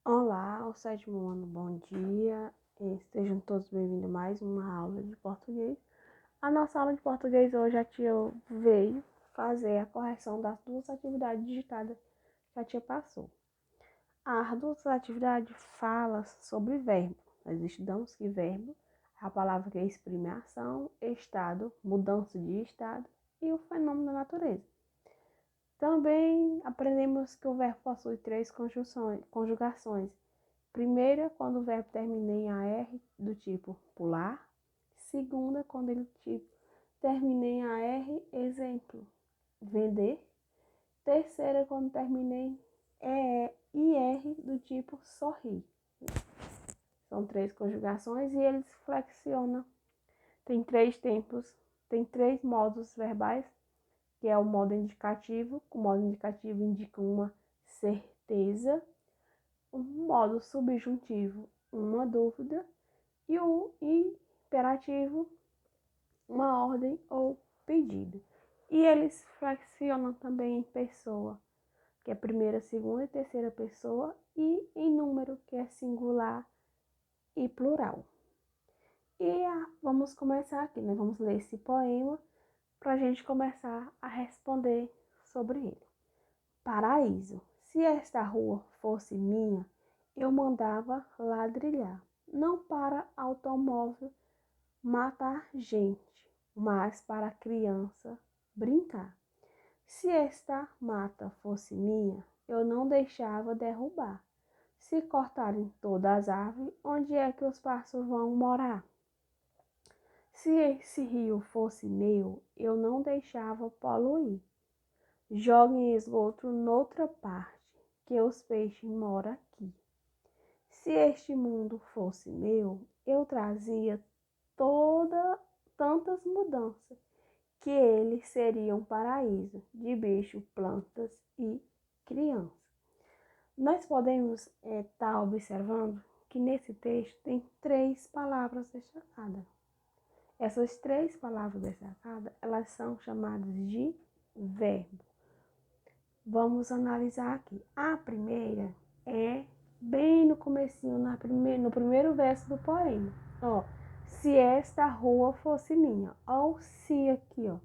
Olá, o sétimo ano, bom dia. Estejam todos bem-vindos a mais uma aula de português. A nossa aula de português hoje a tia veio fazer a correção das duas atividades digitadas que a tia passou. As duas atividades falam sobre verbo. Nós estudamos que verbo é a palavra que exprime a ação, estado, mudança de estado e o fenômeno da natureza. Também aprendemos que o verbo possui três conjugações. Primeira, quando o verbo termina em AR, do tipo pular. Segunda, quando ele termina em AR, exemplo, vender. Terceira, quando termina em IR, do tipo sorrir. São três conjugações e eles flexionam. Tem três tempos, tem três modos verbais, que é o modo indicativo. O modo indicativo indica uma certeza. O modo subjuntivo, uma dúvida, e o imperativo, uma ordem ou pedido. E eles flexionam também em pessoa, que é primeira, segunda e terceira pessoa, e em número, que é singular e plural. E vamos começar aqui, né? Vamos ler esse poema para a gente começar a responder sobre ele. Paraíso. Se esta rua fosse minha, eu mandava ladrilhar, não para automóvel matar gente, mas para criança brincar. Se esta mata fosse minha, eu não deixava derrubar. Se cortarem todas as árvores, onde é que os pássaros vão morar? Se esse rio fosse meu, eu não deixava poluir. Joguem esgoto noutra parte, que os peixes moram aqui. Se este mundo fosse meu, eu trazia tantas mudanças, que ele seria um paraíso de bicho, plantas e crianças. Nós podemos estar observando que nesse texto tem três palavras destacadas. Essas três palavras destacadas, elas são chamadas de verbo. Vamos analisar aqui. A primeira é bem no comecinho, no primeiro verso do poema. Ó, se esta rua fosse minha. Ó, o se aqui, ó.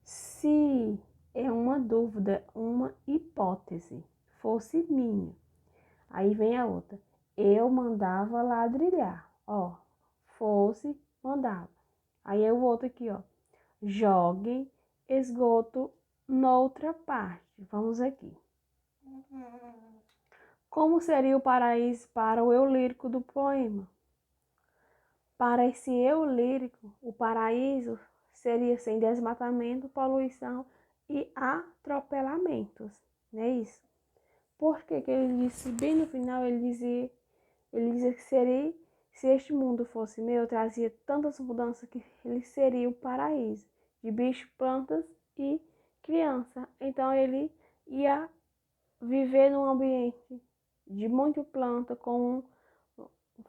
Se é uma dúvida, uma hipótese. Fosse minha. Aí vem a outra. Eu mandava ladrilhar. Ó, fosse, mandava. Aí é o outro aqui, ó. Joguem esgoto noutra parte. Vamos aqui. Como seria o paraíso para o eu lírico do poema? Para esse eu lírico, o paraíso seria sem desmatamento, poluição e atropelamentos. Não é isso? Por que ele disse bem no final, ele dizia que seria, se este mundo fosse meu, trazia tantas mudanças que ele seria o paraíso de bichos, plantas e criança. Então ele ia viver num ambiente de muita planta com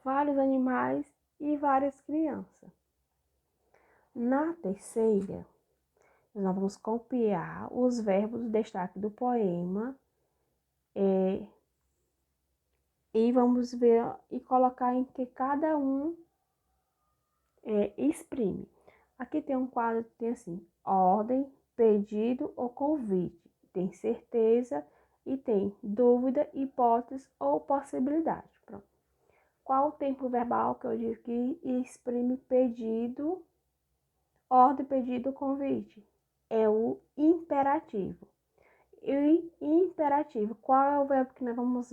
vários animais e várias crianças. Na terceira, nós vamos copiar os verbos de destaque do poema e vamos ver e colocar em que cada um exprime. Aqui tem um quadro que tem assim, ordem, pedido ou convite. Tem certeza e tem dúvida, hipótese ou possibilidade. Pronto. Qual o tempo verbal que eu digo que exprime pedido, ordem, pedido, convite? É o imperativo. E imperativo, qual é o verbo que nós vamos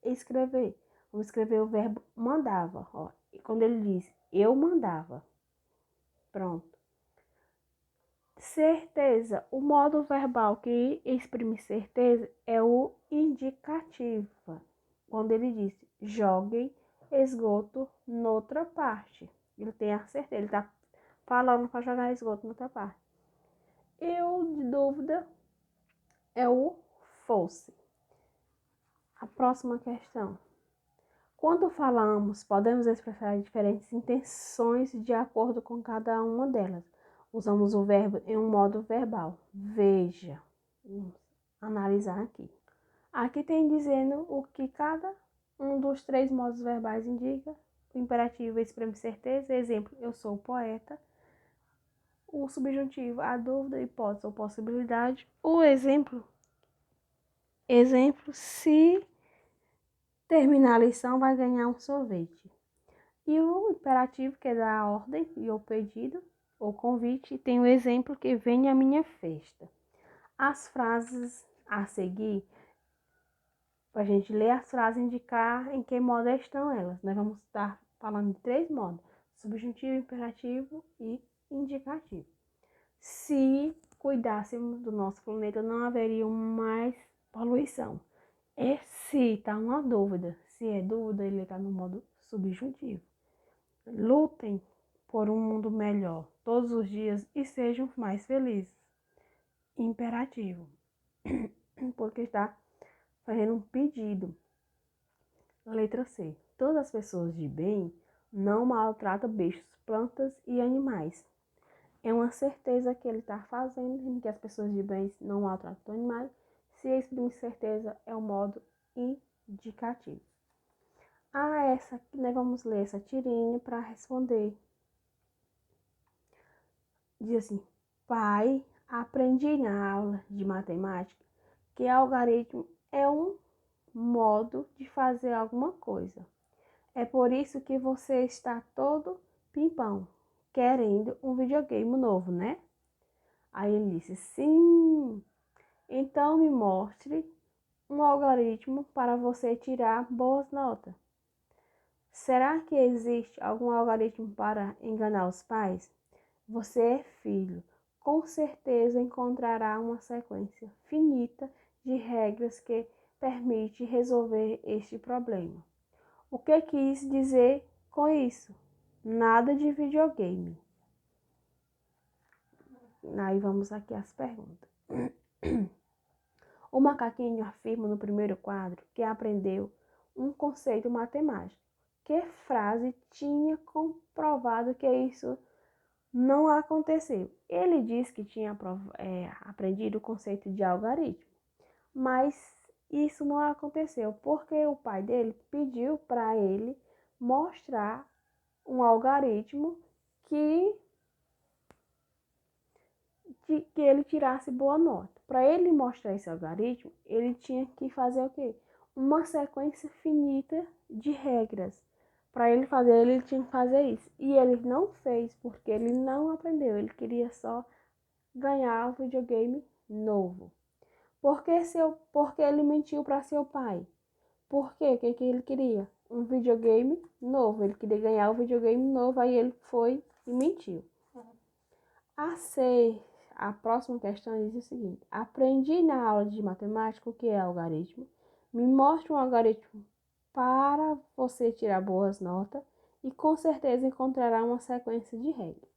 escrever? Vamos escrever o verbo mandava. Ó. E quando ele diz, eu mandava. Pronto. Certeza. O modo verbal que exprime certeza é o indicativo. Quando ele diz, joguem esgoto noutra parte. Ele tem a certeza, ele está falando para jogar esgoto noutra parte. E o de dúvida é o fosse. A próxima questão. Quando falamos, podemos expressar diferentes intenções de acordo com cada uma delas. Usamos o verbo em um modo verbal. Veja. Vamos analisar aqui. Aqui tem dizendo o que cada Um dos 3 modos verbais indica. O imperativo exprime certeza. Exemplo, eu sou poeta. O subjuntivo, a dúvida, hipótese ou possibilidade. O exemplo, se terminar a lição, vai ganhar um sorvete. E o imperativo, que é da ordem e o pedido ou convite, tem o exemplo que venha à minha festa. As frases a seguir, para a gente ler as frases e indicar em que modo estão elas. Nós vamos estar falando de 3 modos: subjuntivo, imperativo e indicativo. Se cuidássemos do nosso planeta, não haveria mais poluição. Se está uma dúvida. Se é dúvida, ele está no modo subjuntivo. Lutem por um mundo melhor todos os dias e sejam mais felizes. Imperativo. Porque está fazendo um pedido. Letra C. Todas as pessoas de bem não maltratam bichos, plantas e animais. É uma certeza que ele está fazendo, que as pessoas de bem não maltratam animais. Se exprime certeza, é o modo indicativo. Essa aqui, nós vamos ler essa tirinha para responder. Diz assim: pai, aprendi na aula de matemática que algarismo é um modo de fazer alguma coisa. É por isso que você está todo pimpão, querendo um videogame novo, né? Aí ele disse: sim, então me mostre um algoritmo para você tirar boas notas. Será que existe algum algoritmo para enganar os pais? Você é filho, com certeza encontrará uma sequência finita de regras que permite resolver este problema. O que quis dizer com isso? Nada de videogame. Aí vamos aqui às perguntas. O macaquinho afirma no primeiro quadro que aprendeu um conceito matemático. Que frase tinha comprovado que isso não aconteceu? Ele disse que tinha aprendido o conceito de algarismo, mas isso não aconteceu porque o pai dele pediu para ele mostrar um algarismo que ele tirasse boa nota. Para ele mostrar esse algarismo, ele tinha que fazer o quê? Uma sequência finita de regras. Para ele fazer, ele tinha que fazer isso. E ele não fez, porque ele não aprendeu. Ele queria só ganhar o videogame novo. Porque ele mentiu para seu pai? Por quê? O que ele queria? Um videogame novo. Ele queria ganhar o videogame novo, aí ele foi e mentiu. A próxima questão diz o seguinte: aprendi na aula de matemática o que é algarismo. Me mostre um algarismo para você tirar boas notas e com certeza encontrará uma sequência de regras.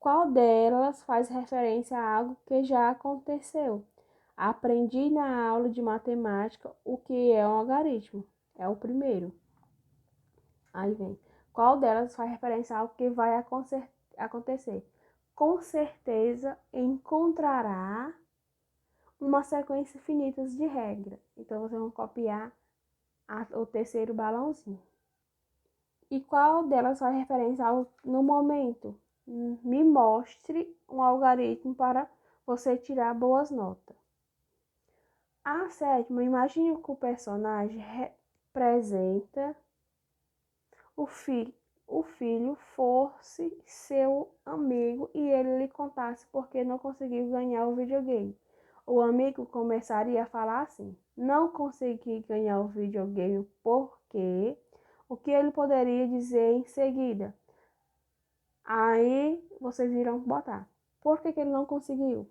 Qual delas faz referência a algo que já aconteceu? Aprendi na aula de matemática o que é um algarismo. É o primeiro. Aí vem. Qual delas faz referência a algo que vai acontecer? Com certeza encontrará uma sequência finita de regras. Então, vocês vão copiar o terceiro balãozinho. E qual delas faz referência ao no momento? Me mostre um algoritmo para você tirar boas notas. A sétima, imagine que o personagem representa o filho fosse seu amigo e ele lhe contasse porque não conseguiu ganhar o videogame. O amigo começaria a falar assim: não consegui ganhar o videogame porque... O que ele poderia dizer em seguida? Aí vocês irão botar: por que ele não conseguiu?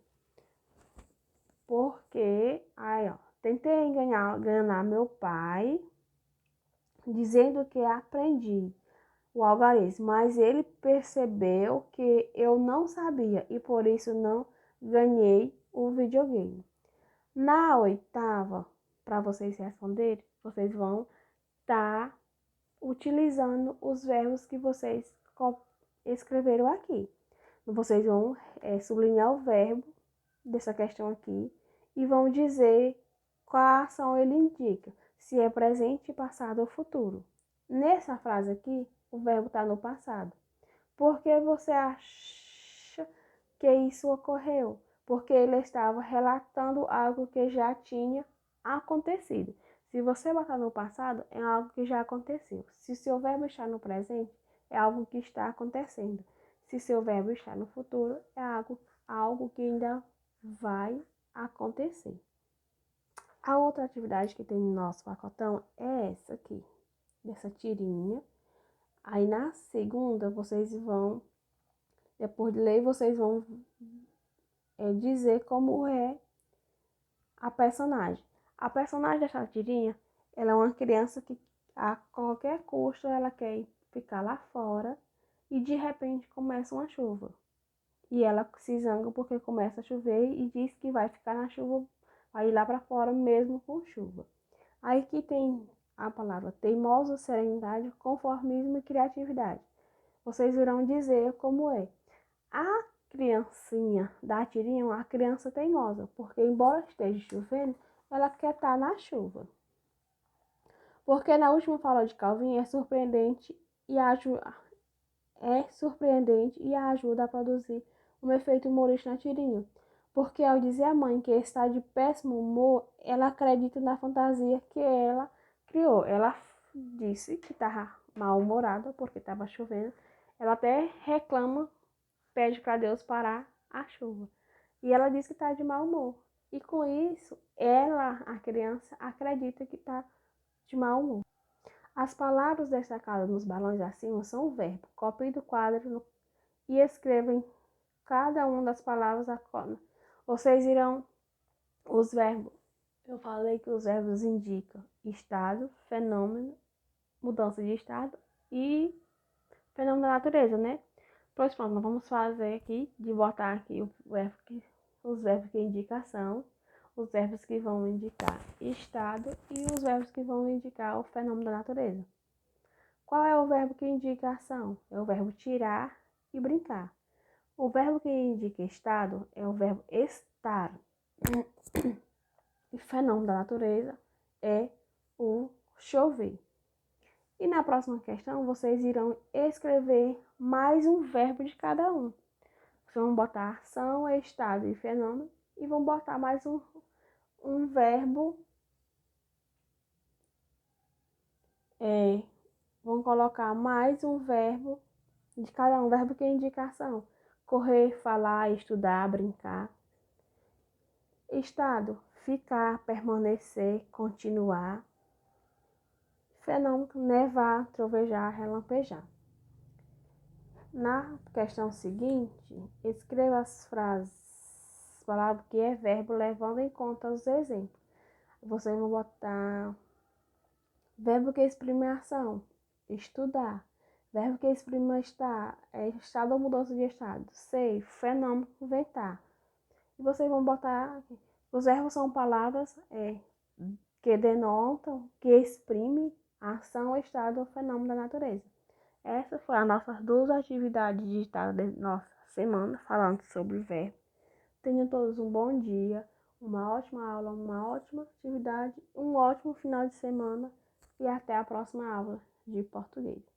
Porque, aí ó, tentei enganar meu pai dizendo que aprendi o algarismo, mas ele percebeu que eu não sabia e por isso não ganhei o videogame. Na oitava, para vocês responderem, vocês vão estar utilizando os verbos que vocês escreveram aqui. Vocês vão sublinhar o verbo dessa questão aqui e vão dizer qual ação ele indica. se é presente, passado ou futuro. Nessa frase aqui, o verbo está no passado. Por que você acha que isso ocorreu? Porque ele estava relatando algo que já tinha acontecido. Se você botar no passado, é algo que já aconteceu. Se seu verbo está no presente, é algo que está acontecendo. Se seu verbo está no futuro, é algo que ainda vai acontecer. A outra atividade que tem no nosso pacotão é essa aqui, dessa tirinha. Aí na segunda, vocês vão, depois de ler, vocês vão dizer como é a personagem. A personagem dessa tirinha, ela é uma criança que a qualquer custo ela quer ficar lá fora e de repente começa uma chuva. E ela se zanga porque começa a chover e diz que vai ficar na chuva, vai ir lá para fora mesmo com chuva. Aí que tem a palavra teimosa, serenidade, conformismo e criatividade. Vocês irão dizer como é. A criancinha da tirinha é uma criança teimosa, porque embora esteja chovendo, ela quer estar na chuva. Porque na última fala de Calvin é surpreendente e ajuda a produzir um efeito humorista na tirinha. Porque ao dizer à mãe que está de péssimo humor, ela acredita na fantasia que ela criou. Ela disse que estava mal-humorada porque estava chovendo. Ela até reclama, pede para Deus parar a chuva. E ela diz que está de mau humor. E com isso, ela, a criança, acredita que está de mau humor. As palavras destacadas nos balões acima são o verbo. Copie do quadro e escreva cada uma das palavras a cola. Vocês irão os verbos. Eu falei que os verbos indicam estado, fenômeno, mudança de estado e fenômeno da natureza, né? Pois pronto, nós vamos fazer aqui, de botar aqui os verbos que indicação, os verbos que vão indicar estado e os verbos que vão indicar o fenômeno da natureza. Qual é o verbo que indica ação? É o verbo tirar e brincar. O verbo que indica estado é o verbo estar. O fenômeno da natureza é o chover. E na próxima questão, vocês irão escrever mais um verbo de cada um. Vocês vão botar ação, estado e fenômeno e vão botar mais um verbo. Vão colocar mais um verbo de cada um, verbo que é indicação. Correr, falar, estudar, brincar. Estado, ficar, permanecer, continuar. Fenômeno, nevar, trovejar, relampejar. Na questão seguinte, escreva as palavras que é verbo, levando em conta os exemplos. Vocês vão botar verbo que exprime ação, estudar. Verbo que exprime estado ou mudança de estado. Ser, fenômeno, inventar. E vocês vão botar, os verbos são palavras que denotam, que exprimem ação, estado ou fenômeno da natureza. Essa foi a nossas 2 atividades digitadas da nossa semana, falando sobre verbo. Tenham todos um bom dia, uma ótima aula, uma ótima atividade, um ótimo final de semana e até a próxima aula de português.